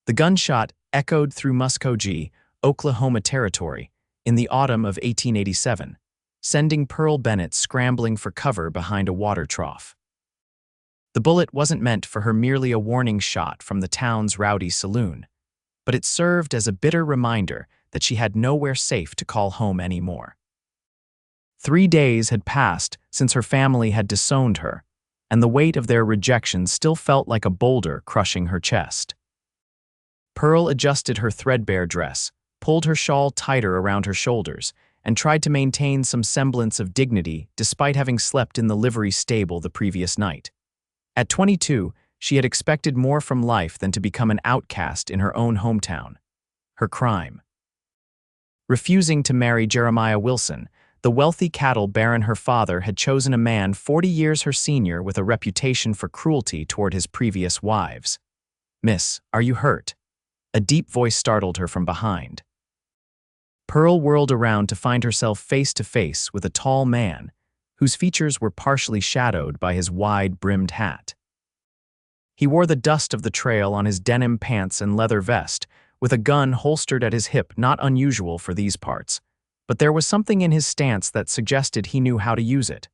The gunshot echoed through Muskogee, Oklahoma Territory, in the autumn of 1887, sending Pearl Bennett scrambling for cover behind a water trough. The bullet wasn't meant for her merely a warning shot from the town's rowdy saloon, but it served as a bitter reminder that she had nowhere safe to call home anymore. 3 days had passed since her family had disowned her, and the weight of their rejection still felt like a boulder crushing her chest. Pearl adjusted her threadbare dress, pulled her shawl tighter around her shoulders, and tried to maintain some semblance of dignity despite having slept in the livery stable the previous night. At 22, she had expected more from life than to become an outcast in her own hometown. Her crime: refusing to marry Jeremiah Wilson, the wealthy cattle baron her father had chosen a man 40 years her senior with a reputation for cruelty toward his previous wives. "Miss, are you hurt?" A deep voice startled her from behind. Pearl whirled around to find herself face to face with a tall man whose features were partially shadowed by his wide-brimmed hat. He wore the dust of the trail on his denim pants and leather vest, with a gun holstered at his hip, not unusual for these parts, but there was something in his stance that suggested he knew how to use it.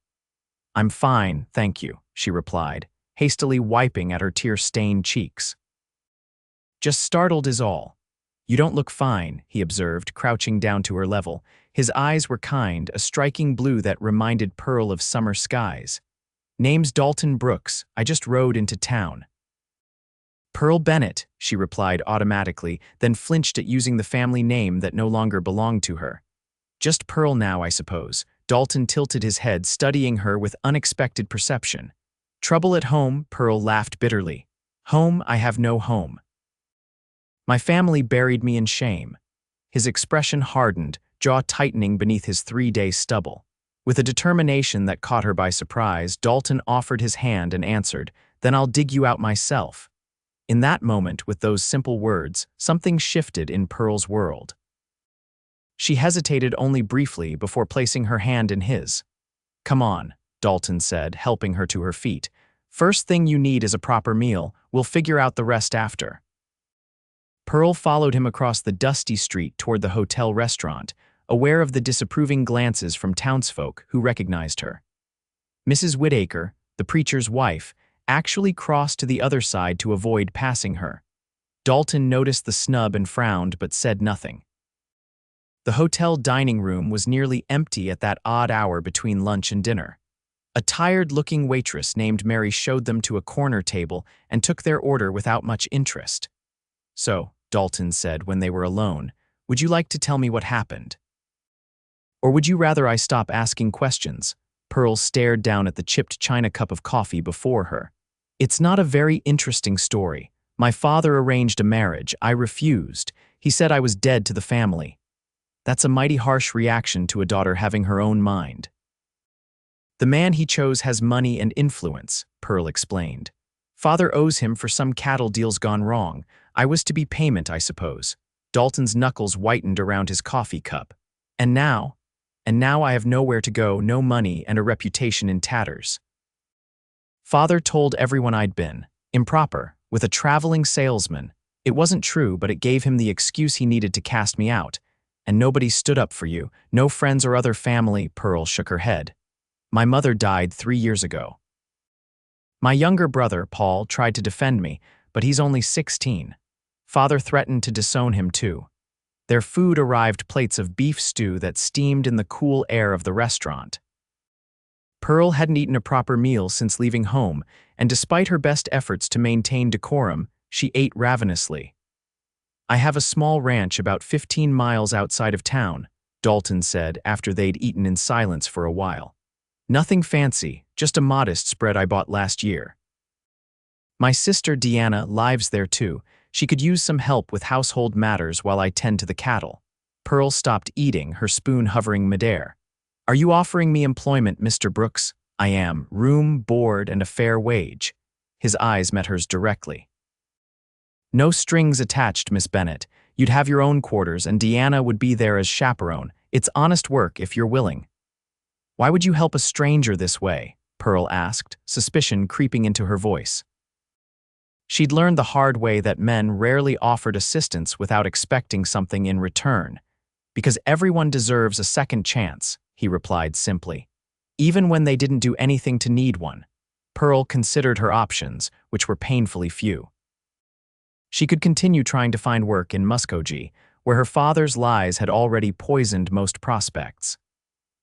"I'm fine, thank you," she replied, hastily wiping at her tear-stained cheeks. "Just startled is all." "You don't look fine," he observed, crouching down to her level. His eyes were kind, a striking blue that reminded Pearl of summer skies. "Name's Dalton Brooks. I just rode into town." "Pearl Bennett," she replied automatically, then flinched at using the family name that no longer belonged to her. "Just Pearl now, I suppose." Dalton tilted his head, studying her with unexpected perception. "Trouble at home?" Pearl laughed bitterly. "Home? I have no home. My family buried me in shame." His expression hardened, jaw tightening beneath his 3-day stubble. With a determination that caught her by surprise, Dalton offered his hand and answered, "Then I'll dig you out myself." In that moment, with those simple words, something shifted in Pearl's world. She hesitated only briefly before placing her hand in his. "Come on," Dalton said, helping her to her feet. "First thing you need is a proper meal. We'll figure out the rest after." Pearl followed him across the dusty street toward the hotel restaurant, aware of the disapproving glances from townsfolk who recognized her. Mrs. Whitaker, the preacher's wife, actually crossed to the other side to avoid passing her. Dalton noticed the snub and frowned but said nothing. The hotel dining room was nearly empty at that odd hour between lunch and dinner. A tired-looking waitress named Mary showed them to a corner table and took their order without much interest. "So," Dalton said when they were alone, "would you like to tell me what happened? Or would you rather I stop asking questions?" Pearl stared down at the chipped china cup of coffee before her. "It's not a very interesting story. My father arranged a marriage. I refused. He said I was dead to the family." That's a mighty harsh reaction to a daughter having her own mind. "The man he chose has money and influence," Pearl explained. "Father owes him for some cattle deals gone wrong. I was to be payment, I suppose." Dalton's knuckles whitened around his coffee cup. And now I have nowhere to go, no money, and a reputation in tatters. Father told everyone I'd been improper, with a traveling salesman. It wasn't true, but it gave him the excuse he needed to cast me out. And nobody stood up for you, no friends or other family." Pearl shook her head. "My mother died 3 years ago. My younger brother, Paul, tried to defend me, but he's only 16. Father threatened to disown him too." Their food arrived, plates of beef stew that steamed in the cool air of the restaurant. Pearl hadn't eaten a proper meal since leaving home, and despite her best efforts to maintain decorum, she ate ravenously. "I have a small ranch about 15 miles outside of town," Dalton said after they'd eaten in silence for a while. "Nothing fancy, just a modest spread I bought last year. My sister Deanna lives there too. She could use some help with household matters while I tend to the cattle." Pearl stopped eating, her spoon hovering midair. "Are you offering me employment, Mr. Brooks?" "I am. Room, board, and a fair wage." His eyes met hers directly. "No strings attached, Miss Bennett. You'd have your own quarters, and Deanna would be there as chaperone. It's honest work if you're willing." "Why would you help a stranger this way?" Pearl asked, suspicion creeping into her voice. She'd learned the hard way that men rarely offered assistance without expecting something in return. Because everyone deserves a second chance, he replied simply. Even when they didn't do anything to need one. Pearl considered her options, which were painfully few. She could continue trying to find work in Muskogee, where her father's lies had already poisoned most prospects.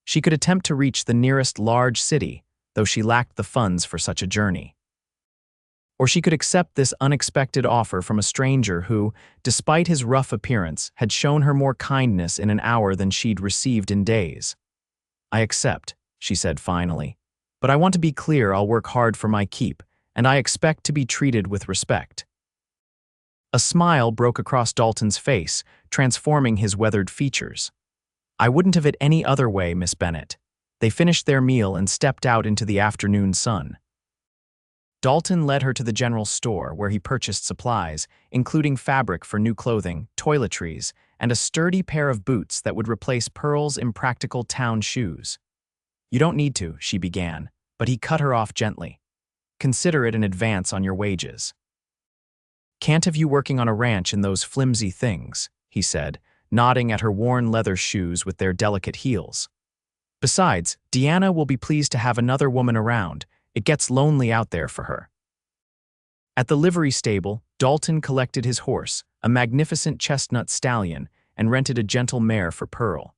She could attempt to reach the nearest large city, though she lacked the funds for such a journey. Or she could accept this unexpected offer from a stranger who, despite his rough appearance, had shown her more kindness in an hour than she'd received in days. "I accept," she said finally. "But I want to be clear I'll work hard for my keep, and I expect to be treated with respect." A smile broke across Dalton's face, transforming his weathered features. "I wouldn't have it any other way, Miss Bennett." They finished their meal and stepped out into the afternoon sun. Dalton led her to the general store where he purchased supplies, including fabric for new clothing, toiletries, and a sturdy pair of boots that would replace Pearl's impractical town shoes. "You don't need to," she began, but he cut her off gently. "Consider it an advance on your wages." "Can't have you working on a ranch in those flimsy things," he said, nodding at her worn leather shoes with their delicate heels. "Besides, Deanna will be pleased to have another woman around. It gets lonely out there for her." At the livery stable, Dalton collected his horse, a magnificent chestnut stallion, and rented a gentle mare for Pearl.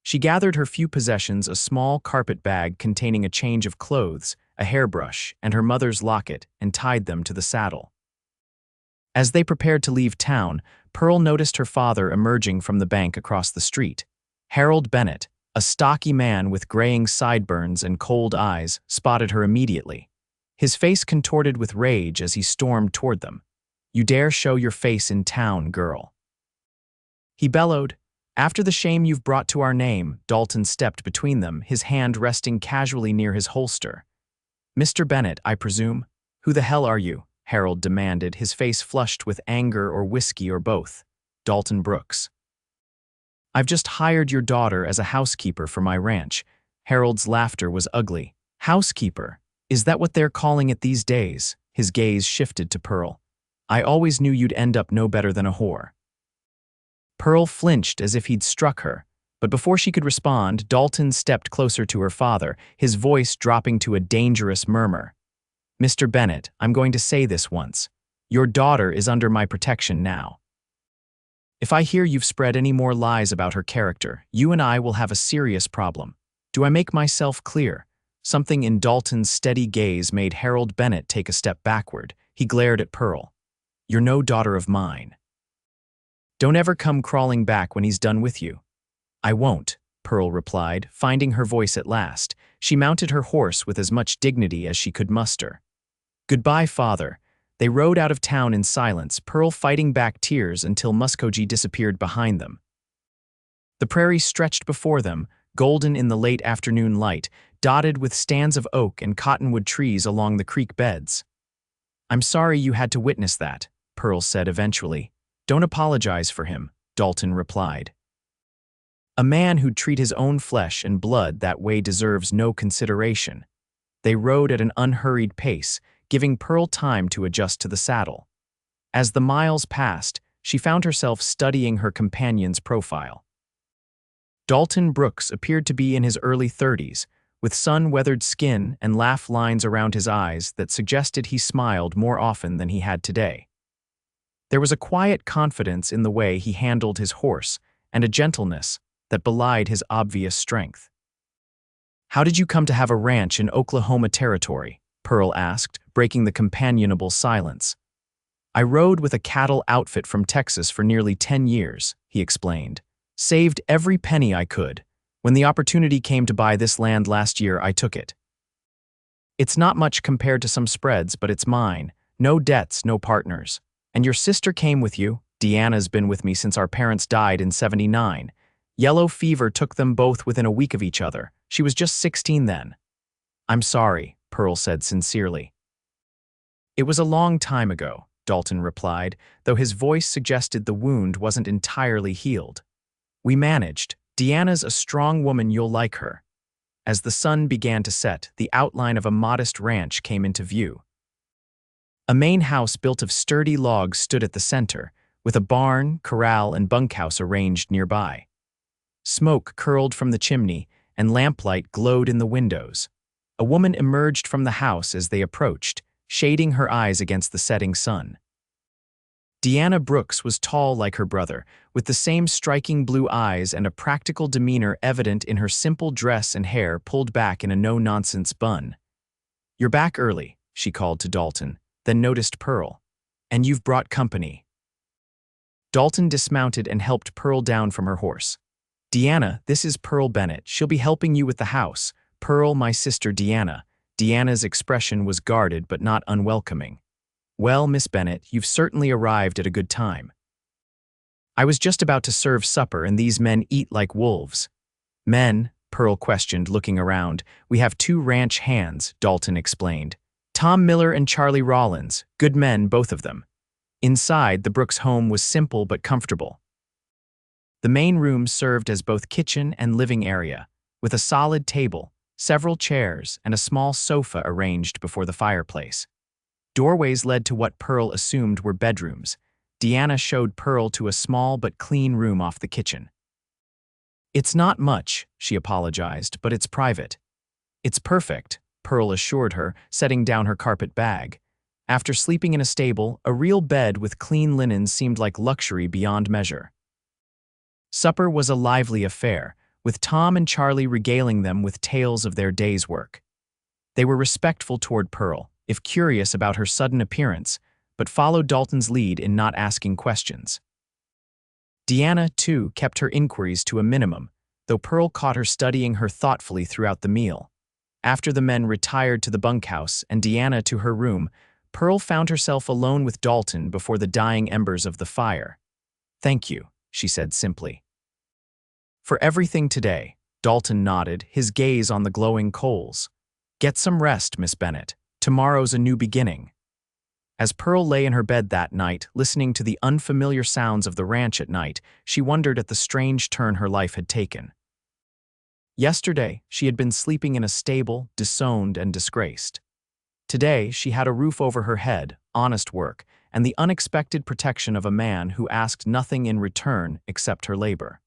She gathered her few possessions, a small carpet bag containing a change of clothes, a hairbrush, and her mother's locket, and tied them to the saddle. As they prepared to leave town, Pearl noticed her father emerging from the bank across the street. Harold Bennett, a stocky man with graying sideburns and cold eyes, spotted her immediately. His face contorted with rage as he stormed toward them. "You dare show your face in town, girl." He bellowed. "After the shame you've brought to our name," Dalton stepped between them, his hand resting casually near his holster. "Mr. Bennett, I presume? Who the hell are you?" Harold demanded, his face flushed with anger or whiskey or both. "Dalton Brooks." "I've just hired your daughter as a housekeeper for my ranch." Harold's laughter was ugly. "Housekeeper? Is that what they're calling it these days?" His gaze shifted to Pearl. "I always knew you'd end up no better than a whore." Pearl flinched as if he'd struck her, but before she could respond, Dalton stepped closer to her father, his voice dropping to a dangerous murmur. "Mr. Bennett, I'm going to say this once. Your daughter is under my protection now. If I hear you've spread any more lies about her character, you and I will have a serious problem. Do I make myself clear?" Something in Dalton's steady gaze made Harold Bennett take a step backward. He glared at Pearl. "You're no daughter of mine. Don't ever come crawling back when he's done with you." "I won't," Pearl replied, finding her voice at last. She mounted her horse with as much dignity as she could muster. "Goodbye, father." They rode out of town in silence, Pearl fighting back tears until Muskogee disappeared behind them. The prairie stretched before them, golden in the late afternoon light, dotted with stands of oak and cottonwood trees along the creek beds. "I'm sorry you had to witness that," Pearl said eventually. "Don't apologize for him," Dalton replied. "A man who'd treat his own flesh and blood that way deserves no consideration." They rode at an unhurried pace, giving Pearl time to adjust to the saddle. As the miles passed, she found herself studying her companion's profile. Dalton Brooks appeared to be in his early 30s, with sun-weathered skin and laugh lines around his eyes that suggested he smiled more often than he had today. There was a quiet confidence in the way he handled his horse and a gentleness that belied his obvious strength. "How did you come to have a ranch in Oklahoma Territory?" Pearl asked, breaking the companionable silence. "I rode with a cattle outfit from Texas for nearly 10 years, he explained. "Saved every penny I could. When the opportunity came to buy this land last year, I took it. It's not much compared to some spreads, but it's mine. No debts, no partners. And your sister came with you." "Deanna's been with me since our parents died in '79. Yellow fever took them both within a week of each other. She was just 16 then." "I'm sorry," Pearl said sincerely. "It was a long time ago," Dalton replied, though his voice suggested the wound wasn't entirely healed. "We managed. Deanna's a strong woman, you'll like her." As the sun began to set, the outline of a modest ranch came into view. A main house built of sturdy logs stood at the center, with a barn, corral, and bunkhouse arranged nearby. Smoke curled from the chimney, and lamplight glowed in the windows. A woman emerged from the house as they approached, shading her eyes against the setting sun. Deanna Brooks was tall like her brother, with the same striking blue eyes and a practical demeanor evident in her simple dress and hair pulled back in a no-nonsense bun. "You're back early," she called to Dalton, then noticed Pearl. "And you've brought company." Dalton dismounted and helped Pearl down from her horse. "Deanna, this is Pearl Bennett. She'll be helping you with the house. Pearl, my sister Deanna." Deanna's expression was guarded but not unwelcoming. "Well, Miss Bennett, you've certainly arrived at a good time. I was just about to serve supper and these men eat like wolves." "Men?" Pearl questioned, looking around. "We have 2 ranch hands," Dalton explained. "Tom Miller and Charlie Rollins, good men, both of them." Inside, the Brooks home was simple but comfortable. The main room served as both kitchen and living area, with a solid table, several chairs, and a small sofa arranged before the fireplace. Doorways led to what Pearl assumed were bedrooms. Deanna showed Pearl to a small but clean room off the kitchen. "It's not much," she apologized, "but it's private." "It's perfect," Pearl assured her, setting down her carpet bag. After sleeping in a stable, a real bed with clean linen seemed like luxury beyond measure. Supper was a lively affair, with Tom and Charlie regaling them with tales of their day's work. They were respectful toward Pearl, if curious about her sudden appearance, but followed Dalton's lead in not asking questions. Deanna, too, kept her inquiries to a minimum, though Pearl caught her studying her thoughtfully throughout the meal. After the men retired to the bunkhouse and Deanna to her room, Pearl found herself alone with Dalton before the dying embers of the fire. "Thank you," she said simply. "For everything today," Dalton nodded, his gaze on the glowing coals. "Get some rest, Miss Bennett. Tomorrow's a new beginning." As Pearl lay in her bed that night, listening to the unfamiliar sounds of the ranch at night, she wondered at the strange turn her life had taken. Yesterday, she had been sleeping in a stable, disowned and disgraced. Today, she had a roof over her head, honest work, and the unexpected protection of a man who asked nothing in return except her labor.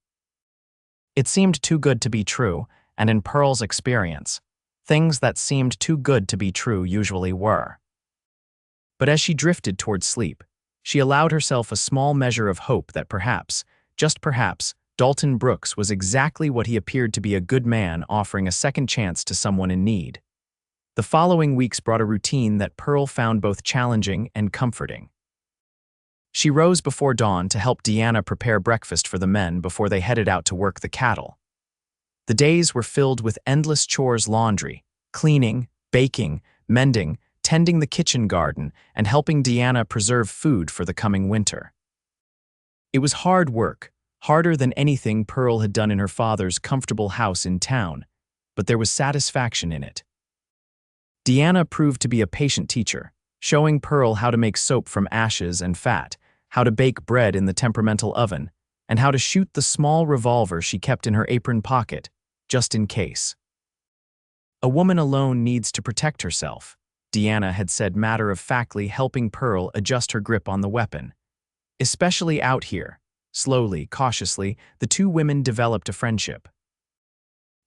It seemed too good to be true, and in Pearl's experience, things that seemed too good to be true usually were. But as she drifted toward sleep, she allowed herself a small measure of hope that perhaps, just perhaps, Dalton Brooks was exactly what he appeared to be, a good man offering a second chance to someone in need. The following weeks brought a routine that Pearl found both challenging and comforting. She rose before dawn to help Deanna prepare breakfast for the men before they headed out to work the cattle. The days were filled with endless chores: laundry, cleaning, baking, mending, tending the kitchen garden, and helping Deanna preserve food for the coming winter. It was hard work, harder than anything Pearl had done in her father's comfortable house in town, but there was satisfaction in it. Deanna proved to be a patient teacher, showing Pearl how to make soap from ashes and fat, how to bake bread in the temperamental oven, and how to shoot the small revolver she kept in her apron pocket, just in case. "A woman alone needs to protect herself," Deanna had said matter-of-factly, helping Pearl adjust her grip on the weapon. "Especially out here." Slowly, cautiously, the 2 women developed a friendship.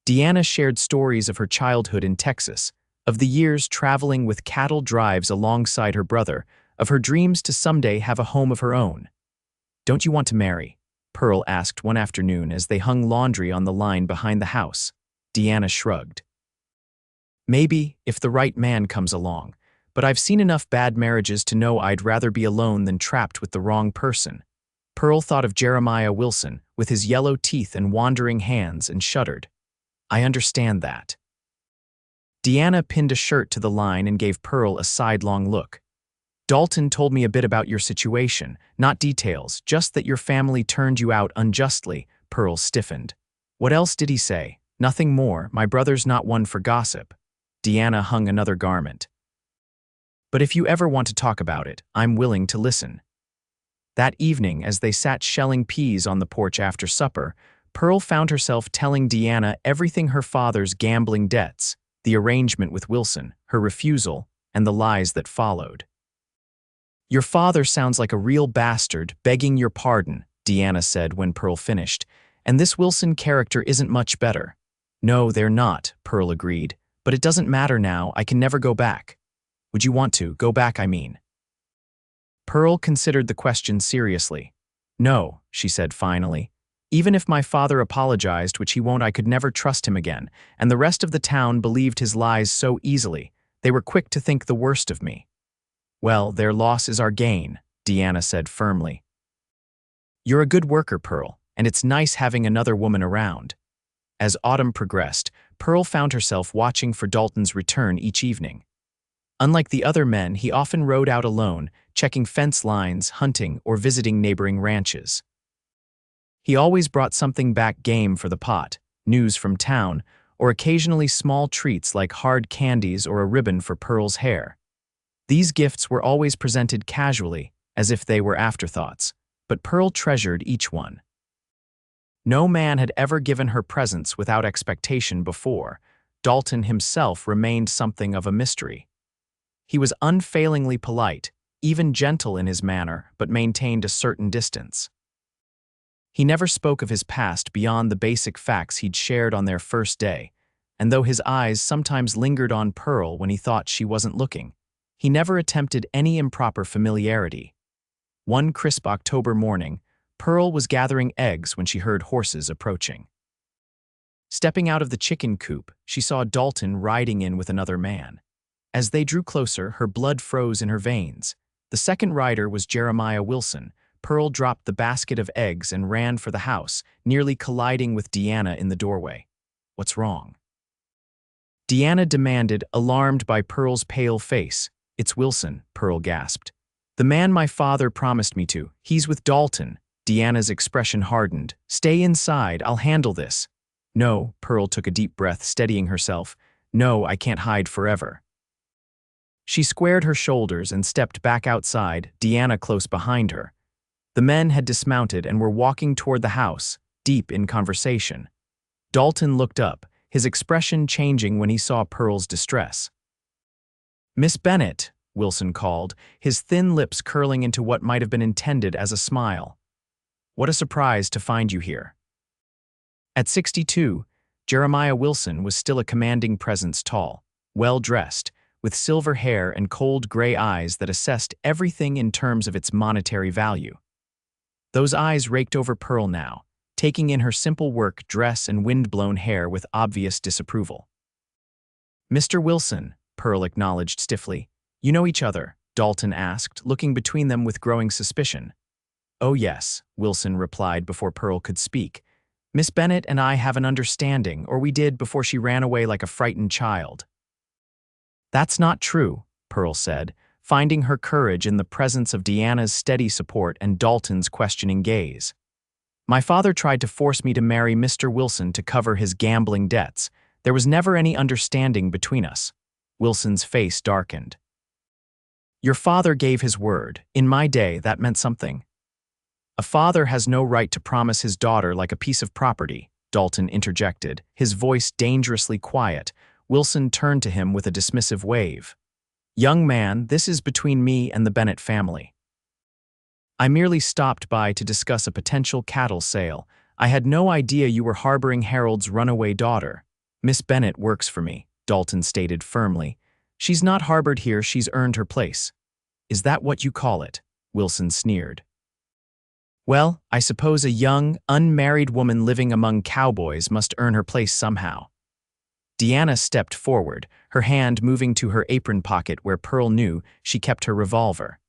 Deanna shared stories of her childhood in Texas, of the years traveling with cattle drives alongside her brother, of her dreams to someday have a home of her own. "Don't you want to marry?" Pearl asked one afternoon as they hung laundry on the line behind the house. Deanna shrugged. "Maybe, if the right man comes along, but I've seen enough bad marriages to know I'd rather be alone than trapped with the wrong person." Pearl thought of Jeremiah Wilson, with his yellow teeth and wandering hands, and shuddered. "I understand that." Deanna pinned a shirt to the line and gave Pearl a sidelong look. "Dalton told me a bit about your situation, not details, just that your family turned you out unjustly." Pearl stiffened. "What else did he say?" "Nothing more. My brother's not one for gossip." Deanna hung another garment. "But if you ever want to talk about it, I'm willing to listen." That evening, as they sat shelling peas on the porch after supper, Pearl found herself telling Deanna everything: her father's gambling debts, the arrangement with Wilson, her refusal, and the lies that followed. Your father sounds like a real bastard, begging your pardon, Deanna said when Pearl finished, and this Wilson character isn't much better. No, they're not, Pearl agreed, but it doesn't matter now, I can never go back. Would you want to, go back, I mean? Pearl considered the question seriously. No, she said finally. Even if my father apologized, which he won't, I could never trust him again, and the rest of the town believed his lies so easily. They were quick to think the worst of me. Well, their loss is our gain, Deanna said firmly. You're a good worker, Pearl, and it's nice having another woman around. As autumn progressed, Pearl found herself watching for Dalton's return each evening. Unlike the other men, he often rode out alone, checking fence lines, hunting, or visiting neighboring ranches. He always brought something back, game for the pot, news from town, or occasionally small treats like hard candies or a ribbon for Pearl's hair. These gifts were always presented casually, as if they were afterthoughts, but Pearl treasured each one. No man had ever given her presents without expectation before. Dalton himself remained something of a mystery. He was unfailingly polite, even gentle in his manner, but maintained a certain distance. He never spoke of his past beyond the basic facts he'd shared on their first day, and though his eyes sometimes lingered on Pearl when he thought she wasn't looking, he never attempted any improper familiarity. One crisp October morning, Pearl was gathering eggs when she heard horses approaching. Stepping out of the chicken coop, she saw Dalton riding in with another man. As they drew closer, her blood froze in her veins. The second rider was Jeremiah Wilson. Pearl dropped the basket of eggs and ran for the house, nearly colliding with Deanna in the doorway. What's wrong? Deanna demanded, alarmed by Pearl's pale face. It's Wilson, Pearl gasped. The man my father promised me to. He's with Dalton. Deanna's expression hardened. Stay inside, I'll handle this. No, Pearl took a deep breath, steadying herself. No, I can't hide forever. She squared her shoulders and stepped back outside, Deanna close behind her. The men had dismounted and were walking toward the house, deep in conversation. Dalton looked up, his expression changing when he saw Pearl's distress. Miss Bennett, Wilson called, his thin lips curling into what might have been intended as a smile. What a surprise to find you here. At 62, Jeremiah Wilson was still a commanding presence, tall, well-dressed, with silver hair and cold gray eyes that assessed everything in terms of its monetary value. Those eyes raked over Pearl now, taking in her simple work, dress, and wind-blown hair with obvious disapproval. Mr. Wilson, Pearl acknowledged stiffly. You know each other? Dalton asked, looking between them with growing suspicion. Oh yes, Wilson replied before Pearl could speak. Miss Bennett and I have an understanding, or we did before she ran away like a frightened child. That's not true, Pearl said, finding her courage in the presence of Deanna's steady support and Dalton's questioning gaze. My father tried to force me to marry Mr. Wilson to cover his gambling debts. There was never any understanding between us. Wilson's face darkened. Your father gave his word. In my day, that meant something. A father has no right to promise his daughter like a piece of property, Dalton interjected, his voice dangerously quiet. Wilson turned to him with a dismissive wave. Young man, this is between me and the Bennett family. I merely stopped by to discuss a potential cattle sale. I had no idea you were harboring Harold's runaway daughter. Miss Bennett works for me, Dalton stated firmly. She's not harbored here, she's earned her place. Is that what you call it? Wilson sneered. Well, I suppose a young, unmarried woman living among cowboys must earn her place somehow. Deanna stepped forward, her hand moving to her apron pocket where Pearl knew she kept her revolver.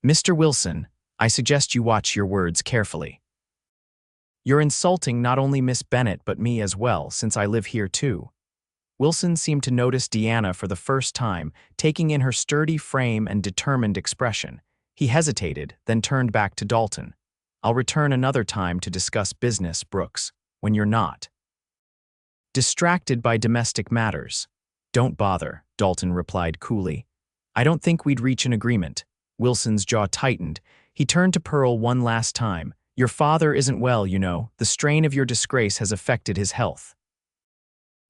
Mr. Wilson, I suggest you watch your words carefully. You're insulting not only Miss Bennett but me as well, since I live here too. Wilson seemed to notice Deanna for the first time, taking in her sturdy frame and determined expression. He hesitated, then turned back to Dalton. I'll return another time to discuss business, Brooks, when you're not distracted by domestic matters. Don't bother, Dalton replied coolly. I don't think we'd reach an agreement. Wilson's jaw tightened. He turned to Pearl one last time. Your father isn't well, you know. The strain of your disgrace has affected his health.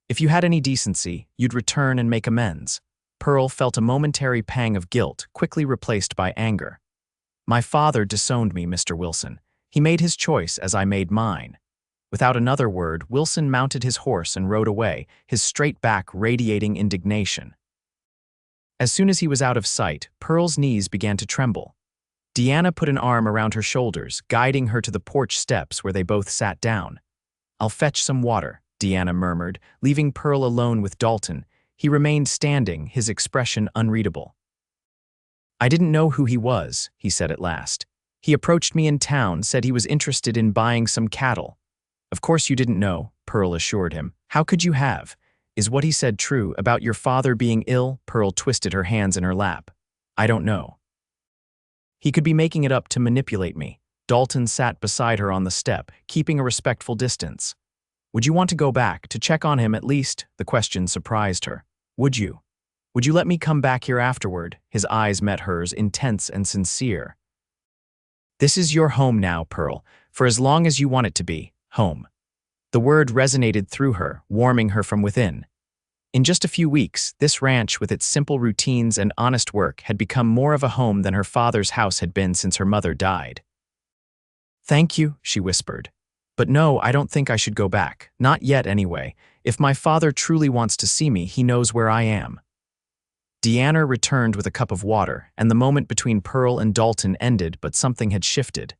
If you had any decency, you'd return and make amends. Pearl felt a momentary pang of guilt, quickly replaced by anger. My father disowned me, Mr. Wilson. He made his choice as I made mine. Without another word, Wilson mounted his horse and rode away, his straight back radiating indignation. As soon as he was out of sight, Pearl's knees began to tremble. Deanna put an arm around her shoulders, guiding her to the porch steps where they both sat down. "I'll fetch some water," Deanna murmured, leaving Pearl alone with Dalton. He remained standing, his expression unreadable. "I didn't know who he was," he said at last. "He approached me in town, said he was interested in buying some cattle." "Of course you didn't know," Pearl assured him. "How could you have? Is what he said true about your father being ill?" Pearl twisted her hands in her lap. "I don't know. He could be making it up to manipulate me." Dalton sat beside her on the step, keeping a respectful distance. "Would you want to go back, to check on him at least?" The question surprised her. "Would you? Would you let me come back here afterward?" His eyes met hers, intense and sincere. "This is your home now, Pearl, for as long as you want it to be, home." The word resonated through her, warming her from within. In just a few weeks, this ranch with its simple routines and honest work had become more of a home than her father's house had been since her mother died. "Thank you," she whispered. "But no, I don't think I should go back. Not yet, anyway. If my father truly wants to see me, he knows where I am." Deanna returned with a cup of water, and the moment between Pearl and Dalton ended, but something had shifted.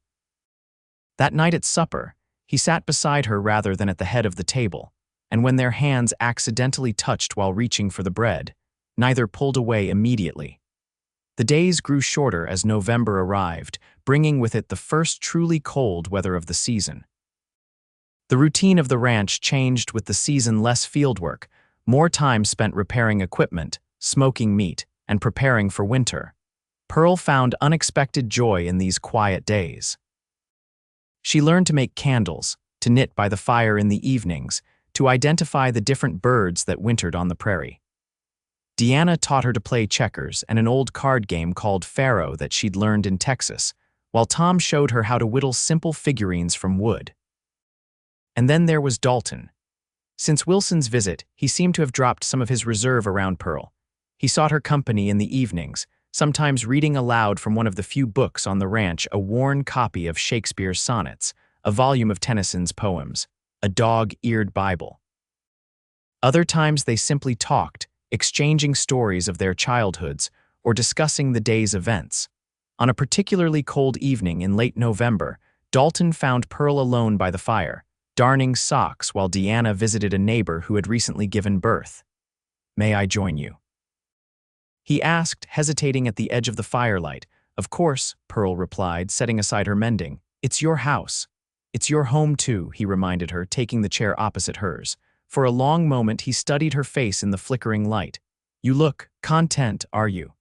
That night at supper, he sat beside her rather than at the head of the table, and when their hands accidentally touched while reaching for the bread, neither pulled away immediately. The days grew shorter as November arrived, bringing with it the first truly cold weather of the season. The routine of the ranch changed with the season: less fieldwork, more time spent repairing equipment, smoking meat, and preparing for winter. Pearl found unexpected joy in these quiet days. She learned to make candles, to knit by the fire in the evenings, to identify the different birds that wintered on the prairie. Deanna taught her to play checkers and an old card game called Pharaoh that she'd learned in Texas, while Tom showed her how to whittle simple figurines from wood. And then there was Dalton. Since Wilson's visit, he seemed to have dropped some of his reserve around Pearl. He sought her company in the evenings, sometimes reading aloud from one of the few books on the ranch, a worn copy of Shakespeare's sonnets, a volume of Tennyson's poems, a dog-eared Bible. Other times they simply talked, exchanging stories of their childhoods or discussing the day's events. On a particularly cold evening in late November, Dalton found Pearl alone by the fire, darning socks while Deanna visited a neighbor who had recently given birth. "May I join you?" he asked, hesitating at the edge of the firelight. "Of course," Pearl replied, setting aside her mending. "It's your house." "It's your home too," he reminded her, taking the chair opposite hers. For a long moment he studied her face in the flickering light. "You look content, are you?"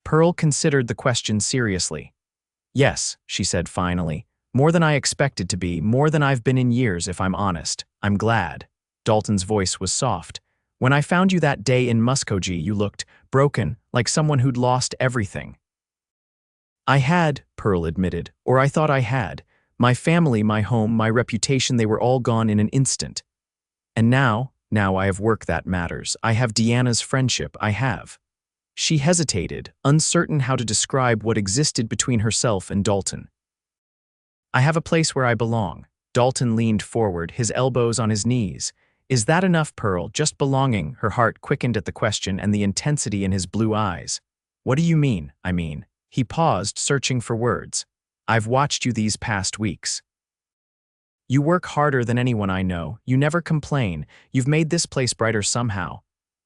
Pearl considered the question seriously. "Yes," she said finally. "More than I expected to be, more than I've been in years, if I'm honest. I'm glad." Dalton's voice was soft. "When I found you that day in Muskogee, you looked broken, like someone who'd lost everything." "I had," Pearl admitted, "or I thought I had. My family, my home, my reputation, they were all gone in an instant. And now I have work that matters. I have Deanna's friendship, I have." She hesitated, uncertain how to describe what existed between herself and Dalton. "I have a place where I belong." Dalton leaned forward, his elbows on his knees. "Is that enough, Pearl? Just belonging?" Her heart quickened at the question and the intensity in his blue eyes. "What do you mean, I mean?" He paused, searching for words. "I've watched you these past weeks. You work harder than anyone I know. You never complain. You've made this place brighter somehow."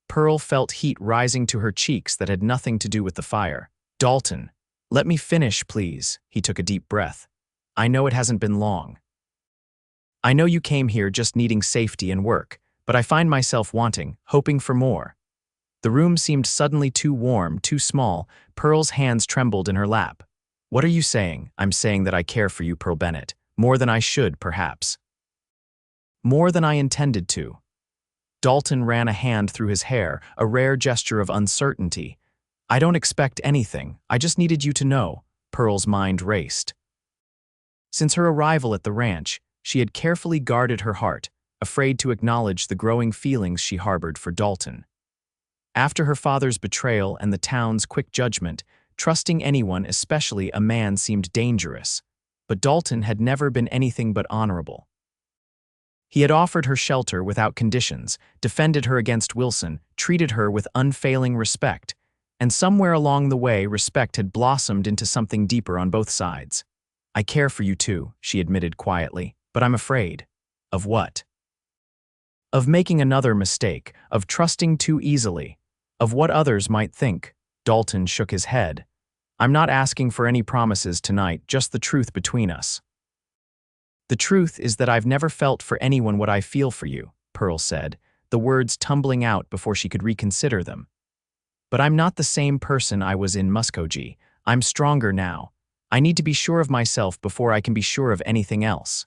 Pearl felt heat rising to her cheeks that had nothing to do with the fire. "Dalton, let me finish, please." He took a deep breath. "I know it hasn't been long. I know you came here just needing safety and work, but I find myself wanting, hoping for more." The room seemed suddenly too warm, too small. Pearl's hands trembled in her lap. "What are you saying?" "I'm saying that I care for you, Pearl Bennett. More than I should, perhaps. More than I intended to." Dalton ran a hand through his hair, a rare gesture of uncertainty. "I don't expect anything. I just needed you to know." Pearl's mind raced. Since her arrival at the ranch, she had carefully guarded her heart, afraid to acknowledge the growing feelings she harbored for Dalton. After her father's betrayal and the town's quick judgment, Trusting anyone, especially a man, seemed dangerous. But Dalton had never been anything but honorable. He had offered her shelter without conditions, defended her against Wilson, treated her with unfailing respect, and somewhere along the way respect had blossomed into something deeper on both sides. "I care for you too," she admitted quietly, "but I'm afraid." Of what? Of making another mistake, of trusting too easily, of what others might think. Dalton shook his head. "I'm not asking for any promises tonight, just the truth between us." "The truth is that I've never felt for anyone what I feel for you," Pearl said, the words tumbling out before she could reconsider them. "But I'm not the same person I was in Muskogee. I'm stronger now. I need to be sure of myself before I can be sure of anything else."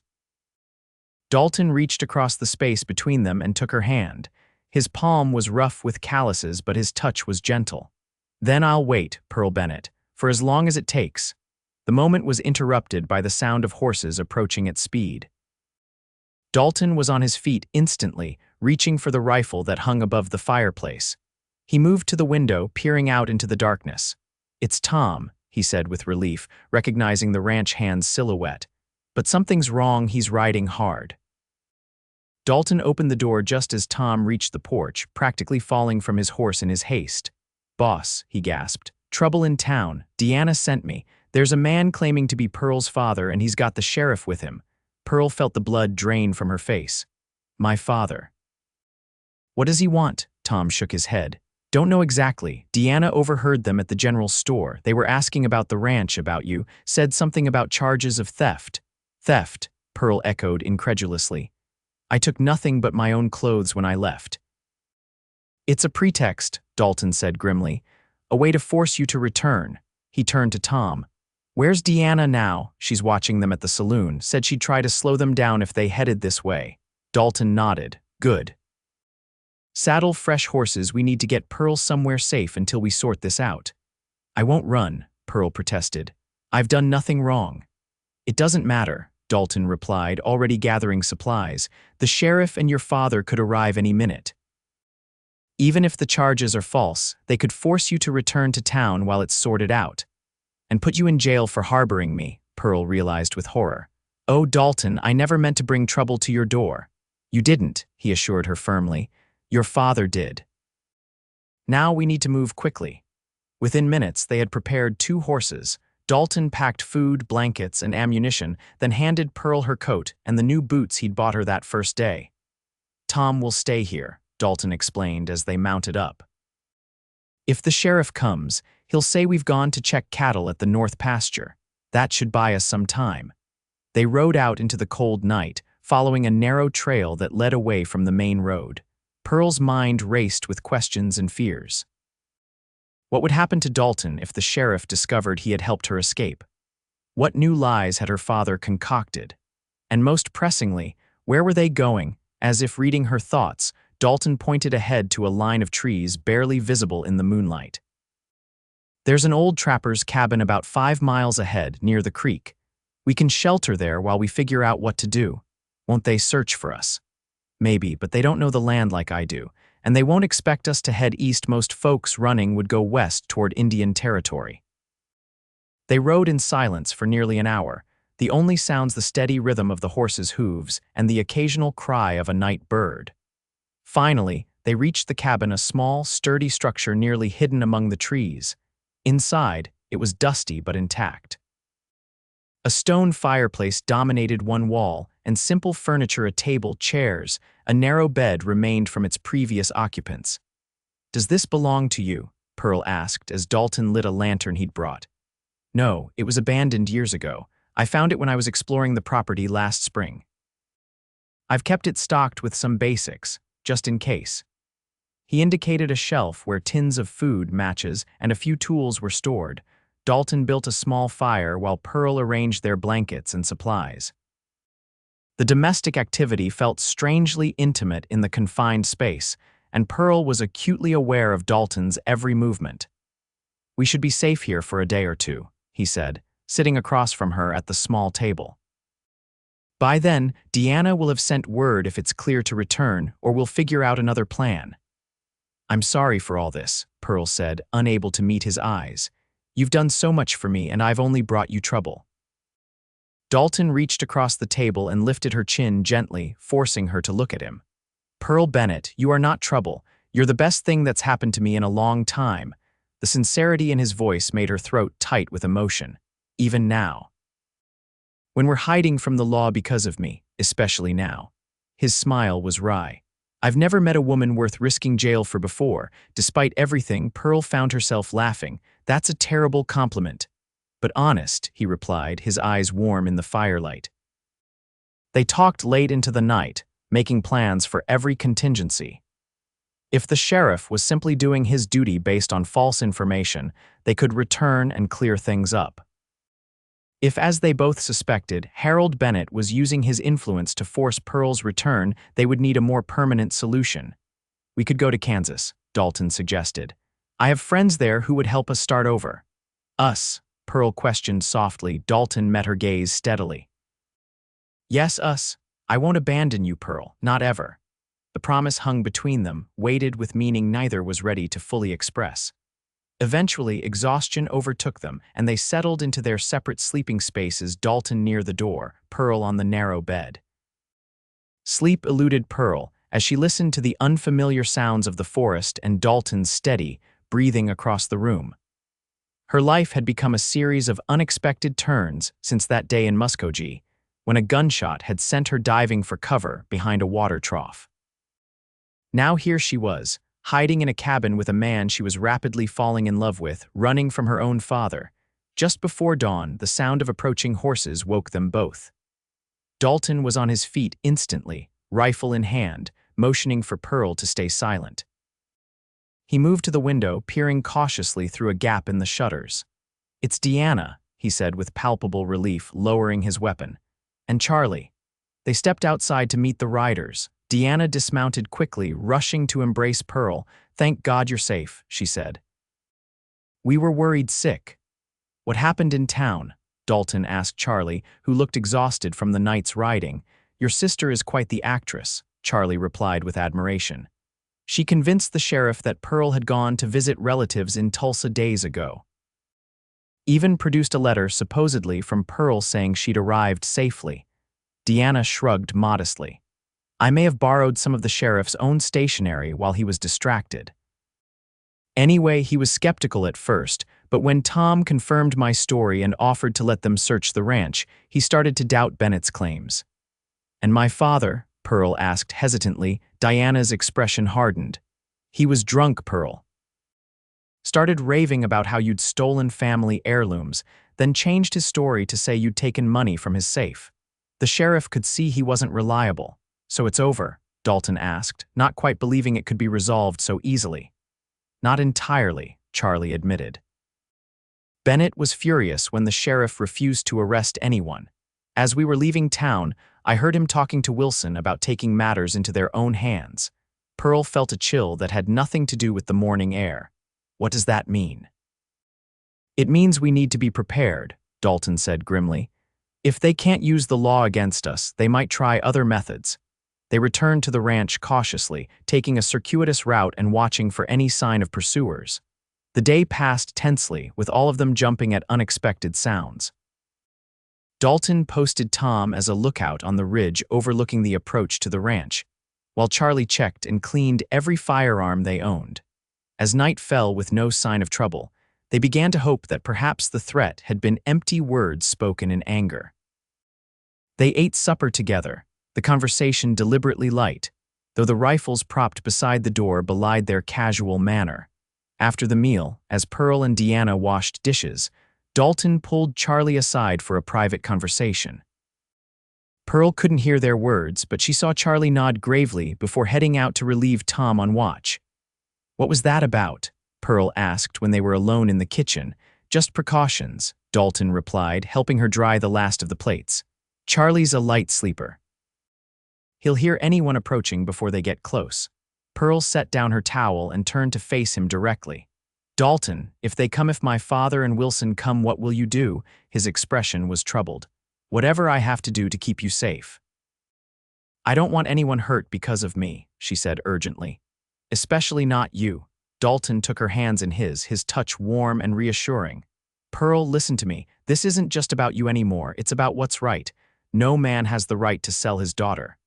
Dalton reached across the space between them and took her hand. His palm was rough with calluses, but his touch was gentle. "Then I'll wait, Pearl Bennett, for as long as it takes." The moment was interrupted by the sound of horses approaching at speed. Dalton was on his feet instantly, reaching for the rifle that hung above the fireplace. He moved to the window, peering out into the darkness. "It's Tom," he said with relief, recognizing the ranch hand's silhouette. "But something's wrong, he's riding hard." Dalton opened the door just as Tom reached the porch, practically falling from his horse in his haste. "Boss," he gasped, "trouble in town. Deanna sent me. There's a man claiming to be Pearl's father, and he's got the sheriff with him." Pearl felt the blood drain from her face. "My father." "What does he want?" Tom shook his head. "Don't know exactly. Deanna overheard them at the general store. They were asking about the ranch, about you, said something about charges of theft." "Theft," Pearl echoed incredulously. "I took nothing but my own clothes when I left." "It's a pretext," Dalton said grimly. "A way to force you to return." He turned to Tom. "Where's Deanna now?" "She's watching them at the saloon. Said she'd try to slow them down if they headed this way." Dalton nodded. "Good. Saddle fresh horses. We need to get Pearl somewhere safe until we sort this out." "I won't run," Pearl protested. "I've done nothing wrong." "It doesn't matter," Dalton replied, already gathering supplies. "The sheriff and your father could arrive any minute. Even if the charges are false, they could force you to return to town while it's sorted out. And put you in jail for harboring me," Pearl realized with horror. "Oh, Dalton, I never meant to bring trouble to your door." "You didn't," he assured her firmly. "Your father did." "Now we need to move quickly." Within minutes, they had prepared 2 horses. Dalton packed food, blankets, and ammunition, then handed Pearl her coat and the new boots he'd bought her that first day. "Tom will stay here," Dalton explained as they mounted up. "If the sheriff comes, he'll say we've gone to check cattle at the north pasture. That should buy us some time." They rode out into the cold night, following a narrow trail that led away from the main road. Pearl's mind raced with questions and fears. What would happen to Dalton if the sheriff discovered he had helped her escape? What new lies had her father concocted? And most pressingly, where were they going? As if reading her thoughts, Dalton pointed ahead to a line of trees barely visible in the moonlight. "There's an old trapper's cabin about 5 miles ahead, near the creek. We can shelter there while we figure out what to do. Won't they search for us?" "Maybe, but they don't know the land like I do, and they won't expect us to head east. Most folks running would go west toward Indian territory." They rode in silence for nearly an hour, the only sounds the steady rhythm of the horses' hooves and the occasional cry of a night bird. Finally, they reached the cabin, a small, sturdy structure nearly hidden among the trees. Inside, it was dusty but intact. A stone fireplace dominated one wall, and simple furniture, a table, chairs, a narrow bed remained from its previous occupants. "Does this belong to you?" Pearl asked as Dalton lit a lantern he'd brought. "No, it was abandoned years ago. I found it when I was exploring the property last spring. I've kept it stocked with some basics, just in case." He indicated a shelf where tins of food, matches, and a few tools were stored. Dalton built a small fire while Pearl arranged their blankets and supplies. The domestic activity felt strangely intimate in the confined space, and Pearl was acutely aware of Dalton's every movement. "We should be safe here for a day or two," he said, sitting across from her at the small table. "By then, Deanna will have sent word if it's clear to return, or we'll figure out another plan." "I'm sorry for all this," Pearl said, unable to meet his eyes. You've done so much for me, and I've only brought you trouble." Dalton reached across the table and lifted her chin gently, forcing her to look at him. "Pearl Bennett, you are not trouble. You're the best thing that's happened to me in a long time." The sincerity in his voice made her throat tight with emotion. "Even now. When we're hiding from the law because of me, especially now." His smile was wry. "I've never met a woman worth risking jail for before." Despite everything, Pearl found herself laughing. "That's a terrible compliment." "But honest," he replied, his eyes warm in the firelight. They talked late into the night, making plans for every contingency. If the sheriff was simply doing his duty based on false information, they could return and clear things up. If, as they both suspected, Harold Bennett was using his influence to force Pearl's return, they would need a more permanent solution. "We could go to Kansas," Dalton suggested. "I have friends there who would help us start over." "Us?" Pearl questioned softly. Dalton met her gaze steadily. "Yes, us. I won't abandon you, Pearl, not ever." The promise hung between them, weighted with meaning neither was ready to fully express. Eventually, exhaustion overtook them, and they settled into their separate sleeping spaces, Dalton near the door, Pearl on the narrow bed. Sleep eluded Pearl as she listened to the unfamiliar sounds of the forest and Dalton's steady breathing across the room. Her life had become a series of unexpected turns since that day in Muskogee, when a gunshot had sent her diving for cover behind a water trough. Now here she was, hiding in a cabin with a man she was rapidly falling in love with, running from her own father. Just before dawn, the sound of approaching horses woke them both. Dalton was on his feet instantly, rifle in hand, motioning for Pearl to stay silent. He moved to the window, peering cautiously through a gap in the shutters. "It's Deanna," he said with palpable relief, lowering his weapon. "And Charlie." They stepped outside to meet the riders. Deanna dismounted quickly, rushing to embrace Pearl. "Thank God you're safe," she said. "We were worried sick." "What happened in town?" Dalton asked Charlie, who looked exhausted from the night's riding. "Your sister is quite the actress," Charlie replied with admiration. "She convinced the sheriff that Pearl had gone to visit relatives in Tulsa days ago. Even produced a letter supposedly from Pearl saying she'd arrived safely." Deanna shrugged modestly. "I may have borrowed some of the sheriff's own stationery while he was distracted." Anyway, he was skeptical at first, but when Tom confirmed my story and offered to let them search the ranch, he started to doubt Bennett's claims. "And my father?" Pearl asked hesitantly. Diana's expression hardened. "He was drunk, Pearl. Started raving about how you'd stolen family heirlooms, then changed his story to say you'd taken money from his safe. The sheriff could see he wasn't reliable. So it's over?" Dalton asked, not quite believing it could be resolved so easily. "Not entirely," Charlie admitted. "Bennett was furious when the sheriff refused to arrest anyone. As we were leaving town, I heard him talking to Wilson about taking matters into their own hands." Pearl felt a chill that had nothing to do with the morning air. "What does that mean?" "It means we need to be prepared," Dalton said grimly. "If they can't use the law against us, they might try other methods." They returned to the ranch cautiously, taking a circuitous route and watching for any sign of pursuers. The day passed tensely, with all of them jumping at unexpected sounds. Dalton posted Tom as a lookout on the ridge overlooking the approach to the ranch, while Charlie checked and cleaned every firearm they owned. As night fell with no sign of trouble, they began to hope that perhaps the threat had been empty words spoken in anger. They ate supper together, the conversation deliberately light, though the rifles propped beside the door belied their casual manner. After the meal, as Pearl and Deanna washed dishes, Dalton pulled Charlie aside for a private conversation. Pearl couldn't hear their words, but she saw Charlie nod gravely before heading out to relieve Tom on watch. "What was that about?" Pearl asked when they were alone in the kitchen. "Just precautions," Dalton replied, helping her dry the last of the plates. "Charlie's a light sleeper. He'll hear anyone approaching before they get close." Pearl set down her towel and turned to face him directly. "Dalton, if my father and Wilson come, what will you do?" His expression was troubled. "Whatever I have to do to keep you safe." "I don't want anyone hurt because of me," she said urgently. "Especially not you." Dalton took her hands in his touch warm and reassuring. Pearl, listen to me. This isn't just about you anymore. It's about what's right. No man has the right to sell his daughter.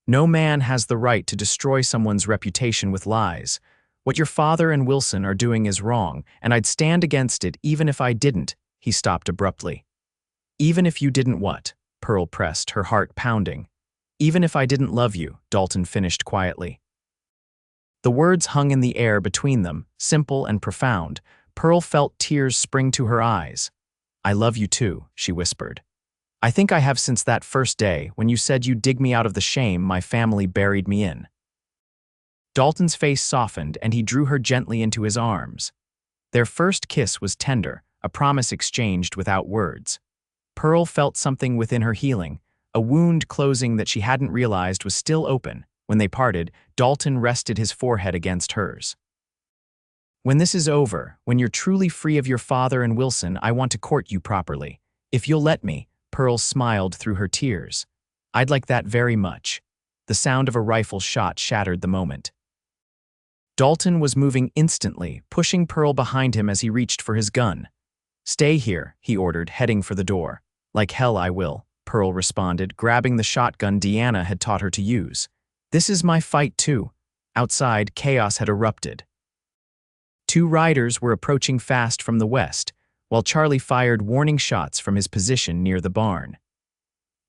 No man has the right to destroy someone's reputation with lies. What your father and Wilson are doing is wrong, and I'd stand against it even if I didn't. He stopped abruptly. Even if you didn't what? Pearl pressed, her heart pounding. Even if I didn't love you, Dalton finished quietly. The words hung in the air between them, simple and profound. Pearl felt tears spring to her eyes. I love you too, she whispered. I think I have since that first day when you said you'd dig me out of the shame my family buried me in. Dalton's face softened and he drew her gently into his arms. Their first kiss was tender, a promise exchanged without words. Pearl felt something within her healing, a wound closing that she hadn't realized was still open. When they parted, Dalton rested his forehead against hers. When this is over, when you're truly free of your father and Wilson, I want to court you properly. If you'll let me, Pearl smiled through her tears. I'd like that very much. The sound of a rifle shot shattered the moment. Dalton was moving instantly, pushing Pearl behind him as he reached for his gun. Stay here, he ordered, heading for the door. Like hell I will, Pearl responded, grabbing the shotgun Deanna had taught her to use. This is my fight too. Outside, chaos had erupted. Two riders were approaching fast from the west, while Charlie fired warning shots from his position near the barn.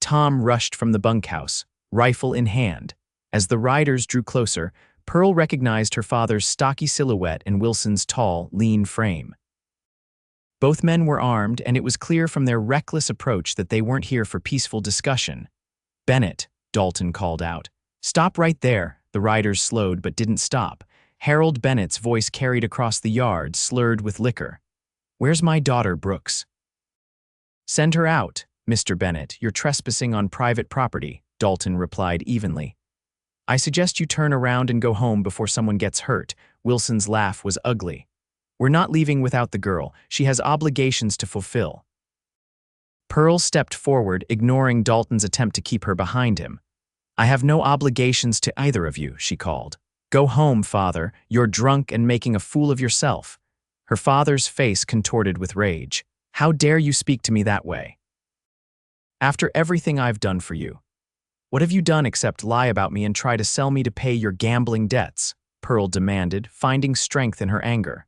Tom rushed from the bunkhouse, rifle in hand. As the riders drew closer, Pearl recognized her father's stocky silhouette and Wilson's tall, lean frame. Both men were armed, and it was clear from their reckless approach that they weren't here for peaceful discussion. Bennett, Dalton called out. Stop right there. The riders slowed but didn't stop. Harold Bennett's voice carried across the yard, slurred with liquor. Where's my daughter, Brooks? Send her out, Mr. Bennett. You're trespassing on private property, Dalton replied evenly. I suggest you turn around and go home before someone gets hurt. Wilson's laugh was ugly. We're not leaving without the girl. She has obligations to fulfill. Pearl stepped forward, ignoring Dalton's attempt to keep her behind him. I have no obligations to either of you, she called. Go home, father. You're drunk and making a fool of yourself. Her father's face contorted with rage. How dare you speak to me that way? After everything I've done for you. What have you done except lie about me and try to sell me to pay your gambling debts? Pearl demanded, finding strength in her anger.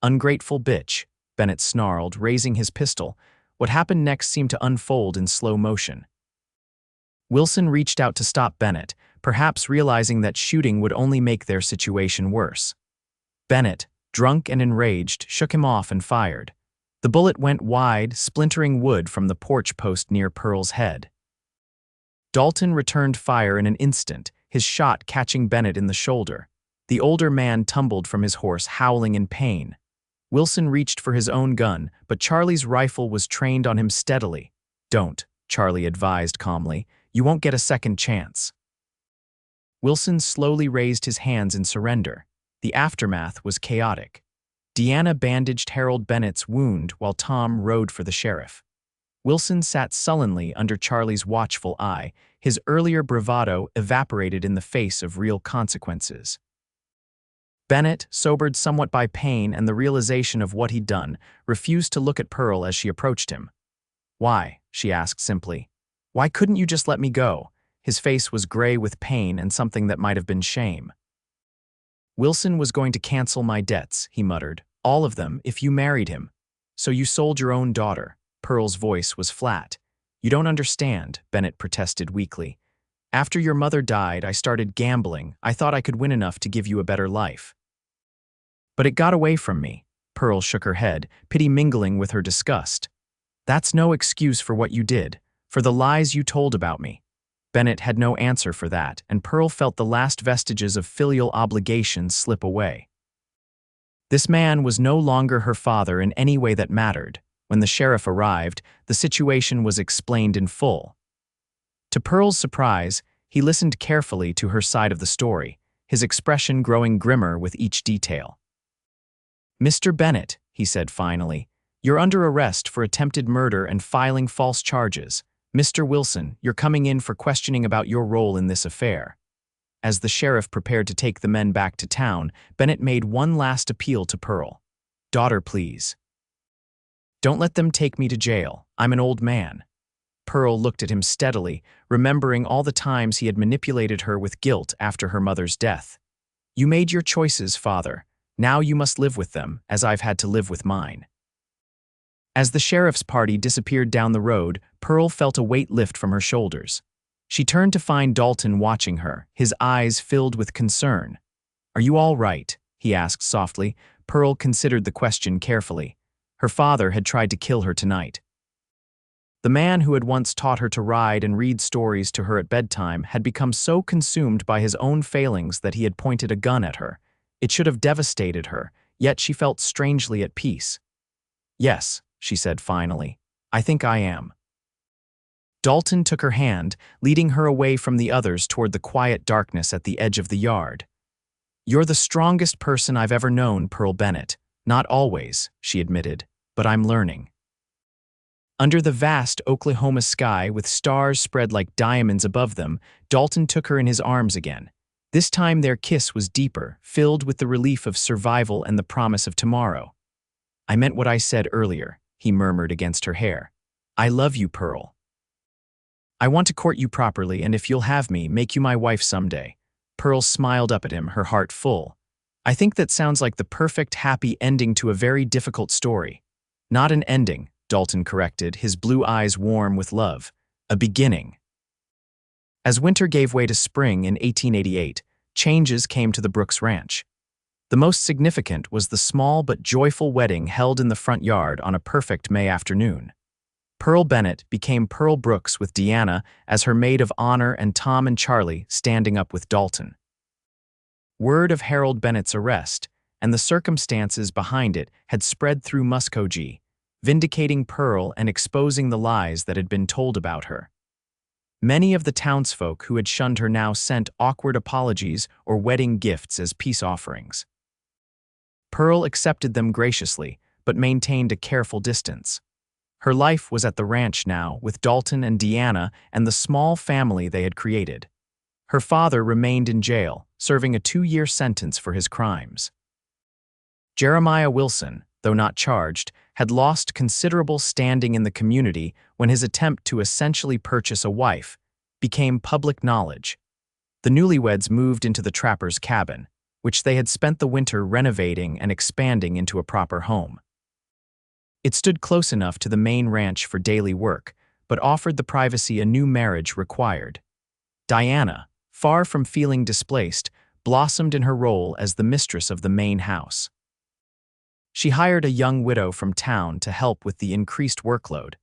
Ungrateful bitch, Bennett snarled, raising his pistol. What happened next seemed to unfold in slow motion. Wilson reached out to stop Bennett, perhaps realizing that shooting would only make their situation worse. Bennett, drunk and enraged, shook him off and fired. The bullet went wide, splintering wood from the porch post near Pearl's head. Dalton returned fire in an instant, his shot catching Bennett in the shoulder. The older man tumbled from his horse, howling in pain. Wilson reached for his own gun, but Charlie's rifle was trained on him steadily. Don't, Charlie advised calmly. You won't get a second chance. Wilson slowly raised his hands in surrender. The aftermath was chaotic. Deanna bandaged Harold Bennett's wound while Tom rode for the sheriff. Wilson sat sullenly under Charlie's watchful eye, his earlier bravado evaporated in the face of real consequences. Bennett, sobered somewhat by pain and the realization of what he'd done, refused to look at Pearl as she approached him. Why? She asked simply. Why couldn't you just let me go? His face was gray with pain and something that might have been shame. Wilson was going to cancel my debts, he muttered. All of them, if you married him. So you sold your own daughter. Pearl's voice was flat. You don't understand, Bennett protested weakly. After your mother died, I started gambling. I thought I could win enough to give you a better life. But it got away from me. Pearl shook her head, pity mingling with her disgust. That's no excuse for what you did, for the lies you told about me. Bennett had no answer for that, and Pearl felt the last vestiges of filial obligation slip away. This man was no longer her father in any way that mattered. When the sheriff arrived, the situation was explained in full. To Pearl's surprise, he listened carefully to her side of the story, his expression growing grimmer with each detail. Mr. Bennett, he said finally, you're under arrest for attempted murder and filing false charges. Mr. Wilson, you're coming in for questioning about your role in this affair. As the sheriff prepared to take the men back to town, Bennett made one last appeal to Pearl. Daughter, please. Don't let them take me to jail. I'm an old man. Pearl looked at him steadily, remembering all the times he had manipulated her with guilt after her mother's death. You made your choices, father. Now you must live with them, as I've had to live with mine. As the sheriff's party disappeared down the road, Pearl felt a weight lift from her shoulders. She turned to find Dalton watching her, his eyes filled with concern. Are you all right? He asked softly. Pearl considered the question carefully. Her father had tried to kill her tonight. The man who had once taught her to ride and read stories to her at bedtime had become so consumed by his own failings that he had pointed a gun at her. It should have devastated her, yet she felt strangely at peace. Yes, she said finally. I think I am. Dalton took her hand, leading her away from the others toward the quiet darkness at the edge of the yard. You're the strongest person I've ever known, Pearl Bennett. Not always, she admitted, but I'm learning. Under the vast Oklahoma sky with stars spread like diamonds above them, Dalton took her in his arms again. This time their kiss was deeper, filled with the relief of survival and the promise of tomorrow. I meant what I said earlier, he murmured against her hair. I love you, Pearl. I want to court you properly, and if you'll have me, make you my wife someday. Pearl smiled up at him, her heart full. I think that sounds like the perfect, happy ending to a very difficult story. Not an ending, Dalton corrected, his blue eyes warm with love. A beginning. As winter gave way to spring in 1888, changes came to the Brooks Ranch. The most significant was the small but joyful wedding held in the front yard on a perfect May afternoon. Pearl Bennett became Pearl Brooks with Deanna as her maid of honor and Tom and Charlie standing up with Dalton. Word of Harold Bennett's arrest and the circumstances behind it had spread through Muskogee, vindicating Pearl and exposing the lies that had been told about her. Many of the townsfolk who had shunned her now sent awkward apologies or wedding gifts as peace offerings. Pearl accepted them graciously, but maintained a careful distance. Her life was at the ranch now, with Dalton and Deanna and the small family they had created. Her father remained in jail, serving a 2-year sentence for his crimes. Jeremiah Wilson, though not charged, had lost considerable standing in the community when his attempt to essentially purchase a wife became public knowledge. The newlyweds moved into the trapper's cabin, which they had spent the winter renovating and expanding into a proper home. It stood close enough to the main ranch for daily work, but offered the privacy a new marriage required. Diana, far from feeling displaced, blossomed in her role as the mistress of the main house. She hired a young widow from town to help with the increased workload,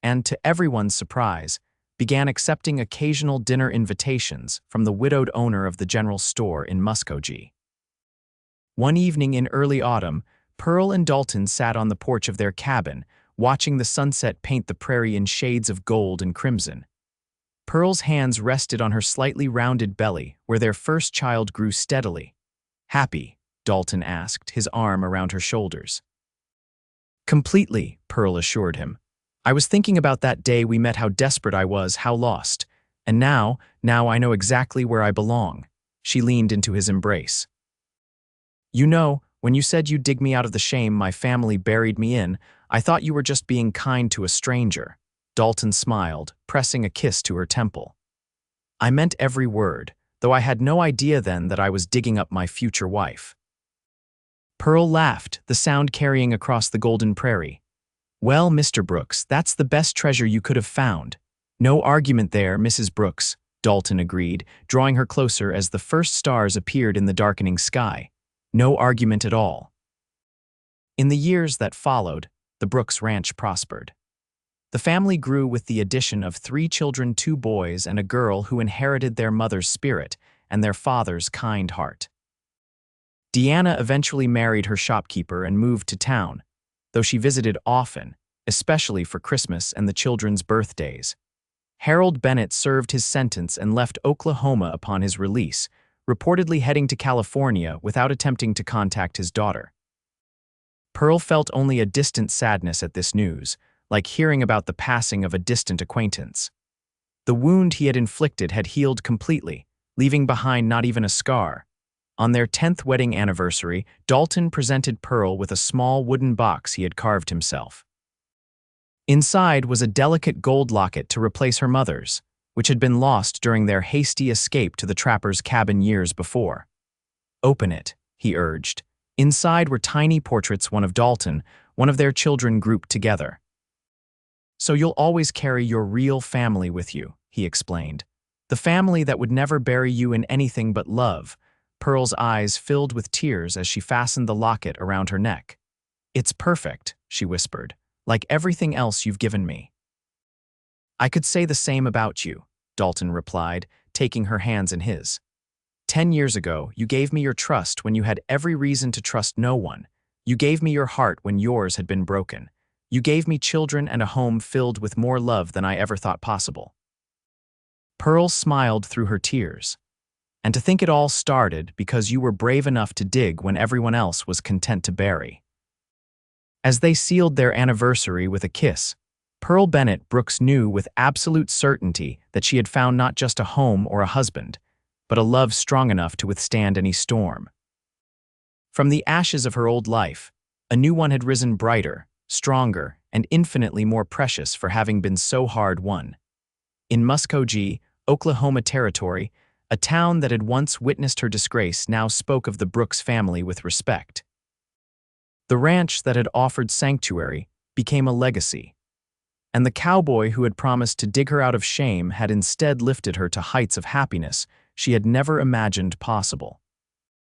and to everyone's surprise, began accepting occasional dinner invitations from the widowed owner of the general store in Muskogee. One evening in early autumn, Pearl and Dalton sat on the porch of their cabin, watching the sunset paint the prairie in shades of gold and crimson. Pearl's hands rested on her slightly rounded belly, where their first child grew steadily. Happy? Dalton asked, his arm around her shoulders. Completely, Pearl assured him. I was thinking about that day we met, how desperate I was, how lost. And now I know exactly where I belong. She leaned into his embrace. You know, when you said you'd dig me out of the shame my family buried me in, I thought you were just being kind to a stranger. Dalton smiled, pressing a kiss to her temple. I meant every word, though I had no idea then that I was digging up my future wife. Pearl laughed, the sound carrying across the golden prairie. Well, Mr. Brooks, that's the best treasure you could have found. No argument there, Mrs. Brooks, Dalton agreed, drawing her closer as the first stars appeared in the darkening sky. No argument at all. In the years that followed, the Brooks Ranch prospered. The family grew with the addition of 3 children, 2 boys and a girl who inherited their mother's spirit and their father's kind heart. Deanna eventually married her shopkeeper and moved to town, though she visited often, especially for Christmas and the children's birthdays. Harold Bennett served his sentence and left Oklahoma upon his release, reportedly heading to California without attempting to contact his daughter. Pearl felt only a distant sadness at this news, like hearing about the passing of a distant acquaintance. The wound he had inflicted had healed completely, leaving behind not even a scar. On their 10th wedding anniversary, Dalton presented Pearl with a small wooden box he had carved himself. Inside was a delicate gold locket to replace her mother's, which had been lost during their hasty escape to the trapper's cabin years before. "Open it," he urged. Inside were tiny portraits, one of Dalton, one of their children grouped together. "So you'll always carry your real family with you," he explained. "The family that would never bury you in anything but love." Pearl's eyes filled with tears as she fastened the locket around her neck. "It's perfect," she whispered, "like everything else you've given me." "I could say the same about you," Dalton replied, taking her hands in his. 10 years ago, you gave me your trust when you had every reason to trust no one. You gave me your heart when yours had been broken. You gave me children and a home filled with more love than I ever thought possible." Pearl smiled through her tears. "And to think it all started because you were brave enough to dig when everyone else was content to bury." As they sealed their anniversary with a kiss, Pearl Bennett Brooks knew with absolute certainty that she had found not just a home or a husband, but a love strong enough to withstand any storm. From the ashes of her old life, a new one had risen brighter, stronger, and infinitely more precious for having been so hard won. In Muskogee, Oklahoma Territory, a town that had once witnessed her disgrace now spoke of the Brooks family with respect. The ranch that had offered sanctuary became a legacy, and the cowboy who had promised to dig her out of shame had instead lifted her to heights of happiness she had never imagined possible.